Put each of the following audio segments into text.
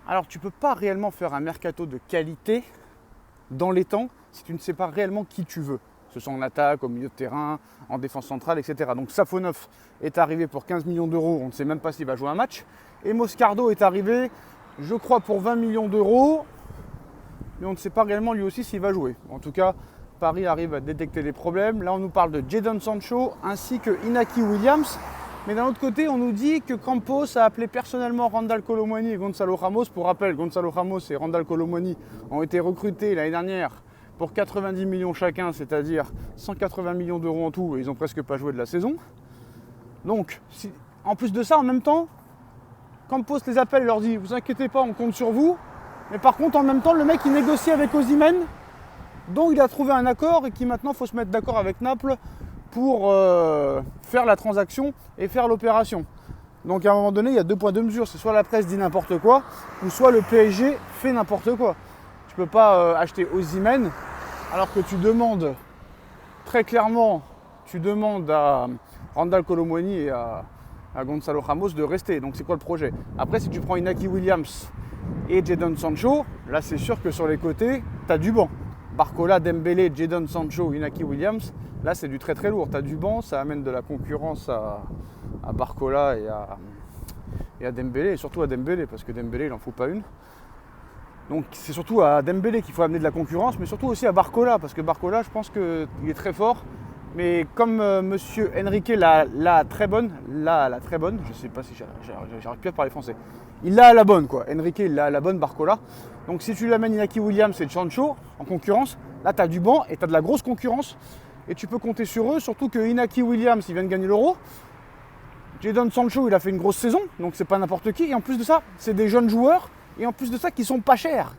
Alors tu ne peux pas réellement faire un mercato de qualité dans les temps si tu ne sais pas réellement qui tu veux. Que ce soit en attaque, au milieu de terrain, en défense centrale, etc. Donc Safonov est arrivé pour 15 millions d'euros, on ne sait même pas s'il va jouer un match. Et Moscardo est arrivé, je crois, pour 20 millions d'euros, mais on ne sait pas réellement lui aussi s'il va jouer. En tout cas, Paris arrive à détecter les problèmes. Là, on nous parle de Jadon Sancho ainsi que Inaki Williams. Mais d'un autre côté, on nous dit que Campos a appelé personnellement Randal Kolo Muani et Gonzalo Ramos. Pour rappel, Gonzalo Ramos et Randal Kolo Muani ont été recrutés l'année dernière pour 90 millions chacun, c'est-à-dire 180 millions d'euros en tout, et ils n'ont presque pas joué de la saison. Donc, en plus de ça, en même temps, Campos les appelle et leur dit « Vous inquiétez pas, on compte sur vous ». Mais par contre, en même temps, le mec, il négocie avec Osimhen, dont il a trouvé un accord et qui maintenant, il faut se mettre d'accord avec Naples pour faire la transaction et faire l'opération. Donc à un moment donné, il y a deux poids deux mesures. C'est soit la presse dit n'importe quoi, ou soit le PSG fait n'importe quoi. Tu ne peux pas acheter Osimhen alors que tu demandes très clairement, tu demandes à Randal Kolo Muani et à Gonzalo Ramos de rester. Donc c'est quoi le projet? Après, si tu prends Inaki Williams et Jadon Sancho, là c'est sûr que sur les côtés, tu as du banc. Barcola, Dembélé, Jadon Sancho, Inaki Williams, là c'est du très très lourd. Tu as du banc, ça amène de la concurrence à Barcola et à Dembélé, et surtout à Dembélé, parce que Dembélé il n'en faut pas une. Donc c'est surtout à Dembélé qu'il faut amener de la concurrence, mais surtout aussi à Barcola, parce que Barcola, je pense qu'il est très fort. Mais comme monsieur Enrique la très bonne, je sais pas si j'arrive plus à parler français. Il l'a à la bonne quoi, Enrique il l'a à la bonne Barcola. Donc si tu l'amènes Inaki Williams et Sancho en concurrence, là tu as du banc et tu as de la grosse concurrence. Et tu peux compter sur eux, surtout que Inaki Williams il vient de gagner l'Euro. Jadon Sancho il a fait une grosse saison, donc c'est pas n'importe qui. Et en plus de ça, c'est des jeunes joueurs. Et en plus de ça, qui sont pas chers.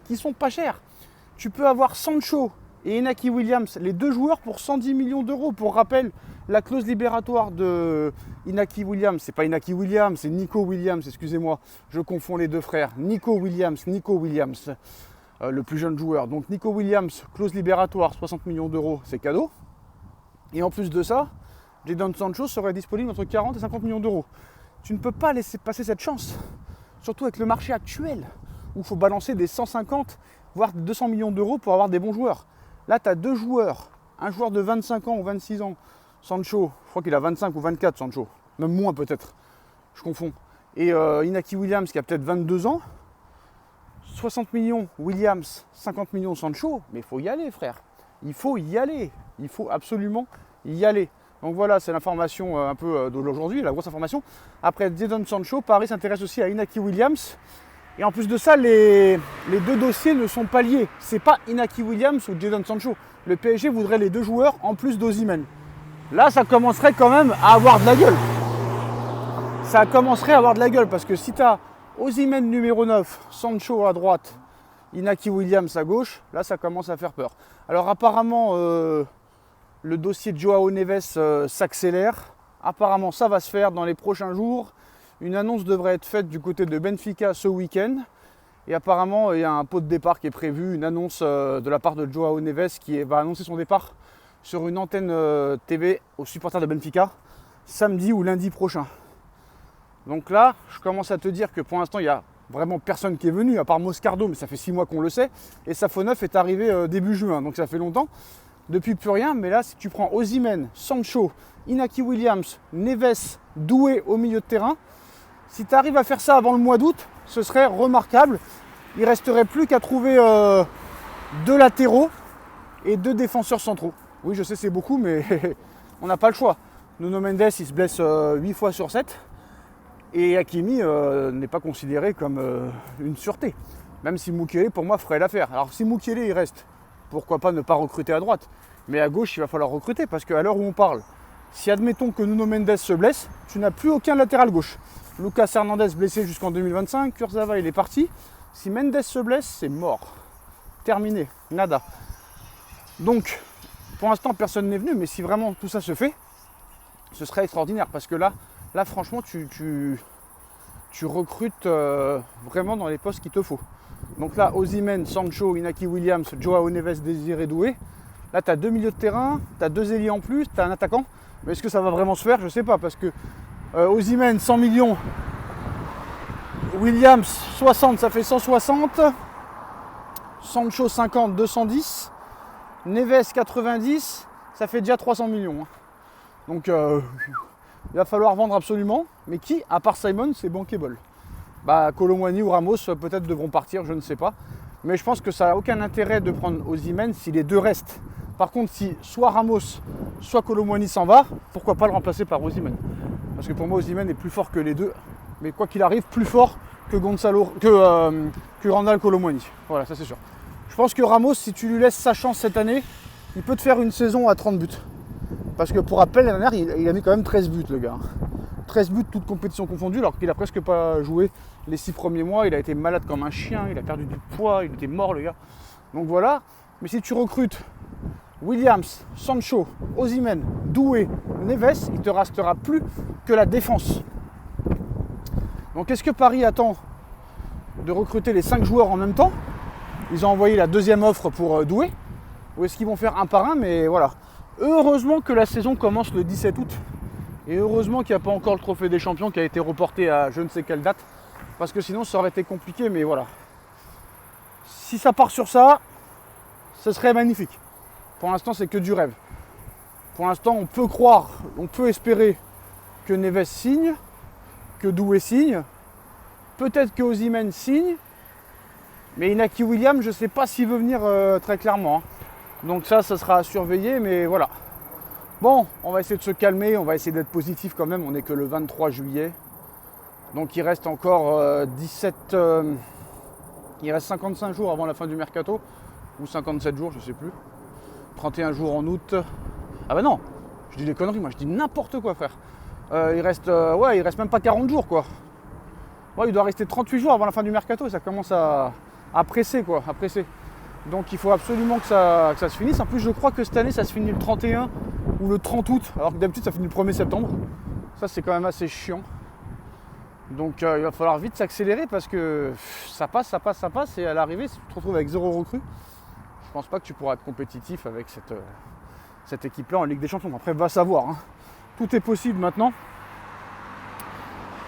Tu peux avoir Sancho et Inaki Williams, les deux joueurs, pour 110 millions d'euros. Pour rappel, la clause libératoire de Inaki Williams, c'est pas Inaki Williams, c'est Nico Williams, excusez-moi, je confonds les deux frères. Nico Williams, le plus jeune joueur. Donc Nico Williams, clause libératoire, 60 millions d'euros, c'est cadeau. Et en plus de ça, Jadon Sancho serait disponible entre 40 et 50 millions d'euros. Tu ne peux pas laisser passer cette chance, surtout avec le marché actuel, où il faut balancer des 150, voire 200 millions d'euros pour avoir des bons joueurs. Là, tu as deux joueurs, un joueur de 25 ans ou 26 ans, Sancho, je crois qu'il a 25 ou 24 Sancho, même moins peut-être, je confonds. Et Inaki Williams qui a peut-être 22 ans, 60 millions Williams, 50 millions Sancho, mais il faut y aller frère, il faut y aller, il faut absolument y aller. Donc voilà, c'est l'information un peu d'aujourd'hui, la grosse information. Après Jadon Sancho, Paris s'intéresse aussi à Inaki Williams. Et en plus de ça, les deux dossiers ne sont pas liés. C'est pas Inaki Williams ou Jadon Sancho. Le PSG voudrait les deux joueurs en plus d'Osimhen. Là, ça commencerait quand même à avoir de la gueule. Ça commencerait à avoir de la gueule parce que si tu as Osimhen numéro 9, Sancho à droite, Inaki Williams à gauche, là, ça commence à faire peur. Alors apparemment, le dossier de Joao Neves s'accélère. Apparemment, ça va se faire dans les prochains jours. Une annonce devrait être faite du côté de Benfica ce week-end. Et apparemment, il y a un pot de départ qui est prévu, une annonce de la part de Joao Neves qui va annoncer son départ sur une antenne TV aux supporters de Benfica samedi ou lundi prochain. Donc là, je commence à te dire que pour l'instant, il n'y a vraiment personne qui est venu, à part Moscardo, mais ça fait 6 mois qu'on le sait. Et Safonov est arrivé début juin, donc ça fait longtemps. Depuis plus rien, mais là, si tu prends Osimhen, Sancho, Inaki Williams, Neves, Doué au milieu de terrain, si tu arrives à faire ça avant le mois d'août, ce serait remarquable. Il ne resterait plus qu'à trouver deux latéraux et deux défenseurs centraux. Oui, je sais, c'est beaucoup, mais on n'a pas le choix. Nuno Mendes, il se blesse 8 fois sur 7. Et Hakimi n'est pas considéré comme une sûreté. Même si Mukiele, pour moi, ferait l'affaire. Alors, si Mukiele, il reste, pourquoi pas ne pas recruter à droite. Mais à gauche, il va falloir recruter parce qu'à l'heure où on parle, si admettons que Nuno Mendes se blesse, tu n'as plus aucun latéral gauche. Lucas Hernandez blessé jusqu'en 2025, Kurzawa il est parti. Si Mendes se blesse, c'est mort. Terminé, nada. Donc, pour l'instant, personne n'est venu, mais si vraiment tout ça se fait, ce serait extraordinaire. Parce que là franchement, tu recrutes vraiment dans les postes qu'il te faut. Donc là, Osimhen, Sancho, Inaki Williams, Joao Neves, Désiré Doué. Là, tu as deux milieux de terrain, tu as deux ailiers en plus, tu as un attaquant. Mais est-ce que ça va vraiment se faire? Je ne sais pas, parce que Osimhen, 100 millions. Williams 60, ça fait 160. Sancho 50, 210. Neves 90, ça fait déjà 300 millions. Donc il va falloir vendre absolument. Mais qui, à part Simon, c'est bankable? Bah, Kolo Muani ou Ramos peut-être devront partir, je ne sais pas. Mais je pense que ça n'a aucun intérêt de prendre Osimhen si les deux restent. Par contre, si soit Ramos, soit Kolo Muani s'en va, pourquoi pas le remplacer par Osimhen? Parce que pour moi, Osimhen est plus fort que les deux. Mais quoi qu'il arrive, plus fort que Randal Kolo Muani. Voilà, ça c'est sûr. Je pense que Ramos, si tu lui laisses sa chance cette année, il peut te faire une saison à 30 buts. Parce que pour rappel, l'année dernière, il a mis quand même 13 buts, le gars. 13 buts, toutes compétitions confondues, alors qu'il a presque pas joué les 6 premiers mois. Il a été malade comme un chien, il a perdu du poids, il était mort, le gars. Donc voilà. Mais si tu recrutes Williams, Sancho, Osimhen, Doué, Neves, il ne te restera plus que la défense. Donc est-ce que Paris attend de recruter les 5 joueurs en même temps? Ils ont envoyé la deuxième offre pour Doué. Ou est-ce qu'ils vont faire un par un? Mais voilà. Heureusement que la saison commence le 17 août. Et heureusement qu'il n'y a pas encore le trophée des champions qui a été reporté à je ne sais quelle date. Parce que sinon ça aurait été compliqué, mais voilà. Si ça part sur ça, ce serait magnifique. Pour l'instant, c'est que du rêve. Pour l'instant, on peut croire, on peut espérer que Neves signe, que Doué signe, peut-être que Osimhen signe, mais Inaki Williams, je ne sais pas s'il veut venir très clairement. Donc ça sera à surveiller, mais voilà. Bon, on va essayer de se calmer, on va essayer d'être positif quand même, on n'est que le 23 juillet. Donc il reste encore il reste 55 jours avant la fin du mercato, ou 57 jours, je ne sais plus. 31 jours en août. Ah bah non, je dis des conneries, moi je dis n'importe quoi, frère. Il reste même pas 40 jours, quoi. Ouais, il doit rester 38 jours avant la fin du mercato, et ça commence à presser, quoi, à presser. Donc il faut absolument que ça se finisse. En plus, je crois que cette année, ça se finit le 31 ou le 30 août, alors que d'habitude, ça finit le 1er septembre. Ça, c'est quand même assez chiant. Donc il va falloir vite s'accélérer parce que ça passe, et à l'arrivée, si tu te retrouves avec 0 recrue, je pense pas que tu pourras être compétitif avec cette équipe-là en Ligue des Champions. Après, va savoir, hein. Tout est possible maintenant.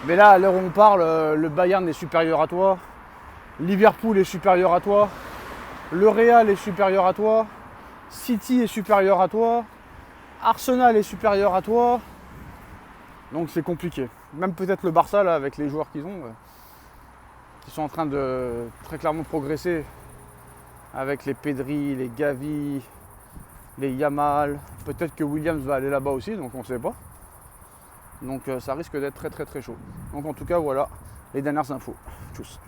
Mais là, à l'heure où on parle, le Bayern est supérieur à toi, Liverpool est supérieur à toi, le Real est supérieur à toi, City est supérieur à toi, Arsenal est supérieur à toi. Donc c'est compliqué. Même peut-être le Barça, là, avec les joueurs qu'ils ont, qui sont en train de très clairement progresser, avec les Pedri, les Gavi, les Yamal. Peut-être que Williams va aller là-bas aussi, donc on ne sait pas. Donc ça risque d'être très très très chaud. Donc en tout cas, voilà les dernières infos. Tchuss.